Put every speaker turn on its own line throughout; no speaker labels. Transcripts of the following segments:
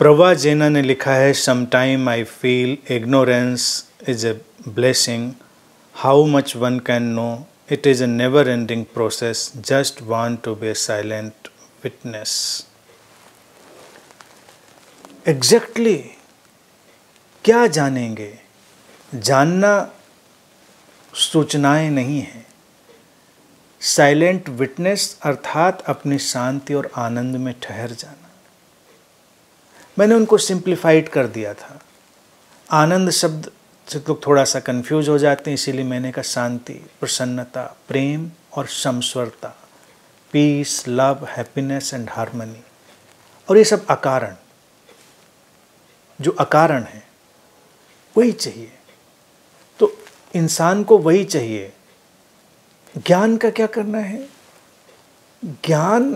प्रभा जेना ने लिखा है, sometime I feel ignorance is a blessing, how much one can know, it is a never ending process, just want to be a silent witness. Exactly क्या जानेंगे? जानना सूचनाएं नहीं है। साइलेंट विटनेस अर्थात अपनी शांति और आनंद में ठहर जाना। मैंने उनको सिंप्लीफाइड कर दिया था। आनंद शब्द से तो थोड़ा सा कंफ्यूज हो जाते हैं, इसीलिए मैंने कहा शांति, प्रसन्नता, प्रेम और समस्वरता, peace, love, happiness and harmony. और ये सब अकारण, जो अकारण है वही चाहिए। तो इंसान को वही चाहिए। ज्ञान का क्या करना है? ज्ञान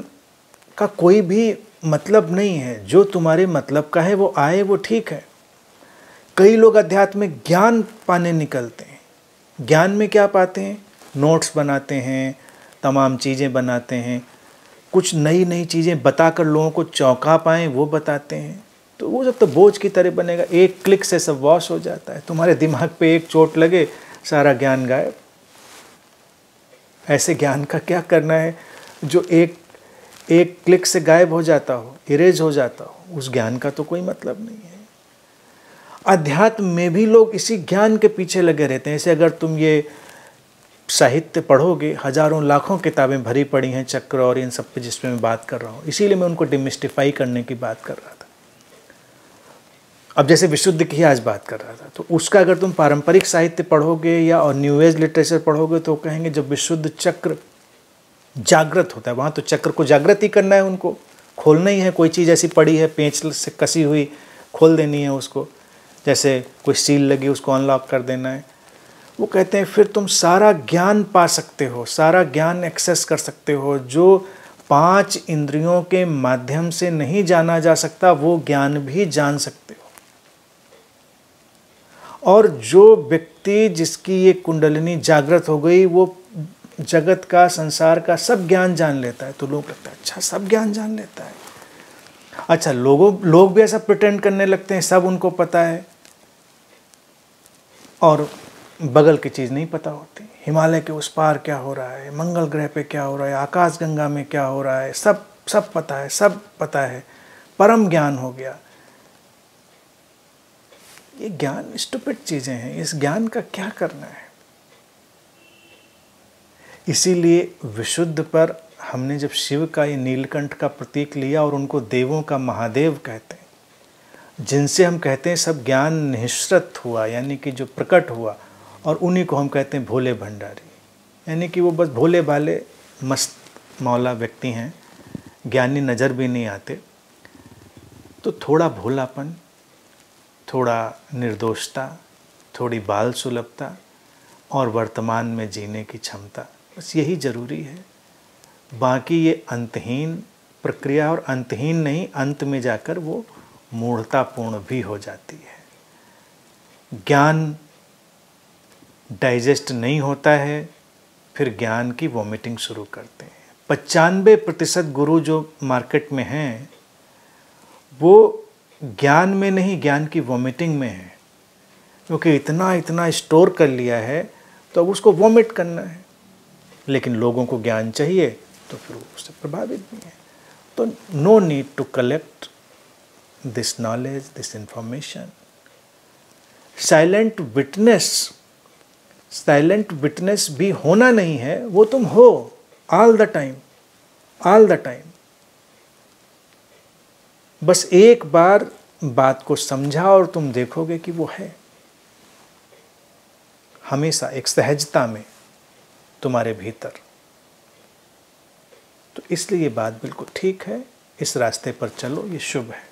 का कोई भी मतलब नहीं है। जो तुम्हारे मतलब का है वो आए, वो ठीक है। कई लोग अध्यात्म में ज्ञान पाने निकलते हैं। ज्ञान में क्या पाते हैं? नोट्स बनाते हैं, तमाम चीज़ें बनाते हैं, कुछ नई नई चीज़ें बताकर लोगों को चौंका पाएँ वो बताते हैं। तो वो जब तो बोझ की तरह बनेगा। एक क्लिक से सब वॉश हो जाता है। तुम्हारे दिमाग पे एक चोट लगे, सारा ज्ञान गायब। ऐसे ज्ञान का क्या करना है जो एक क्लिक से गायब हो जाता हो, इरेज हो जाता हो? उस ज्ञान का तो कोई मतलब नहीं है। अध्यात्म में भी लोग इसी ज्ञान के पीछे लगे रहते हैं। ऐसे अगर तुम ये साहित्य पढ़ोगे, हजारों लाखों किताबें भरी पड़ी हैं चक्र और इन सब पे जिस पे मैं बात कर रहा हूँ, इसीलिए मैं उनको डिमिस्टिफाई करने की बात कर रहा था। अब जैसे विशुद्ध की आज बात कर रहा था, तो उसका अगर तुम पारंपरिक साहित्य पढ़ोगे या और न्यू एज लिटरेचर पढ़ोगे तो कहेंगे जब विशुद्ध चक्र जागृत होता है, वहाँ तो चक्र को जागृत ही करना है, उनको खोलना ही है। कोई चीज़ ऐसी पड़ी है पेंच से कसी हुई, खोल देनी है उसको। जैसे कोई सील लगी, उसको अनलॉक कर देना है। वो कहते हैं फिर तुम सारा ज्ञान पा सकते हो, सारा ज्ञान एक्सेस कर सकते हो। जो 5 इंद्रियों के माध्यम से नहीं जाना जा सकता वो ज्ञान भी जान सकते हो। और जो व्यक्ति जिसकी ये कुंडलिनी जागृत हो गई, वो जगत का, संसार का सब ज्ञान जान लेता है। तो लोग लगता है अच्छा सब ज्ञान जान लेता है। अच्छा, लोग भी ऐसा प्रिटेंड करने लगते हैं सब उनको पता है, और बगल की चीज़ नहीं पता होती। हिमालय के उस पार क्या हो रहा है, मंगल ग्रह पे क्या हो रहा है, आकाश गंगा में क्या हो रहा है, सब पता है, सब पता है। परम ज्ञान हो गया। ये ज्ञान स्टूपिड चीज़ें हैं। इस ज्ञान का क्या करना है? इसीलिए विशुद्ध पर हमने जब शिव का ये नीलकंठ का प्रतीक लिया और उनको देवों का महादेव कहते हैं, जिनसे हम कहते हैं सब ज्ञान निःसृत हुआ, यानी कि जो प्रकट हुआ, और उन्हीं को हम कहते हैं भोले भंडारी। यानी कि वो बस भोले भाले मस्त मौला व्यक्ति हैं, ज्ञानी नज़र भी नहीं आते। तो थोड़ा भोलापन, थोड़ा निर्दोषता, थोड़ी बाल सुलभता और वर्तमान में जीने की क्षमता, बस यही ज़रूरी है। बाकी ये अंतहीन प्रक्रिया, और अंतहीन नहीं, अंत में जाकर वो मूढ़तापूर्ण भी हो जाती है। ज्ञान डाइजेस्ट नहीं होता है, फिर ज्ञान की वॉमिटिंग शुरू करते हैं। 95% गुरु जो मार्केट में हैं वो ज्ञान में नहीं, ज्ञान की वॉमिटिंग में है। क्योंकि इतना स्टोर कर लिया है तो अब उसको वॉमिट करना है। लेकिन लोगों को ज्ञान चाहिए तो फिर वो उससे प्रभावित भी है। तो no need to collect this knowledge, this information. Silent witness भी होना नहीं है, वो तुम हो ऑल द टाइम। बस एक बार बात को समझा और तुम देखोगे कि वो है हमेशा एक सहजता में तुम्हारे भीतर। तो इसलिए ये बात बिल्कुल ठीक है। इस रास्ते पर चलो, ये शुभ है।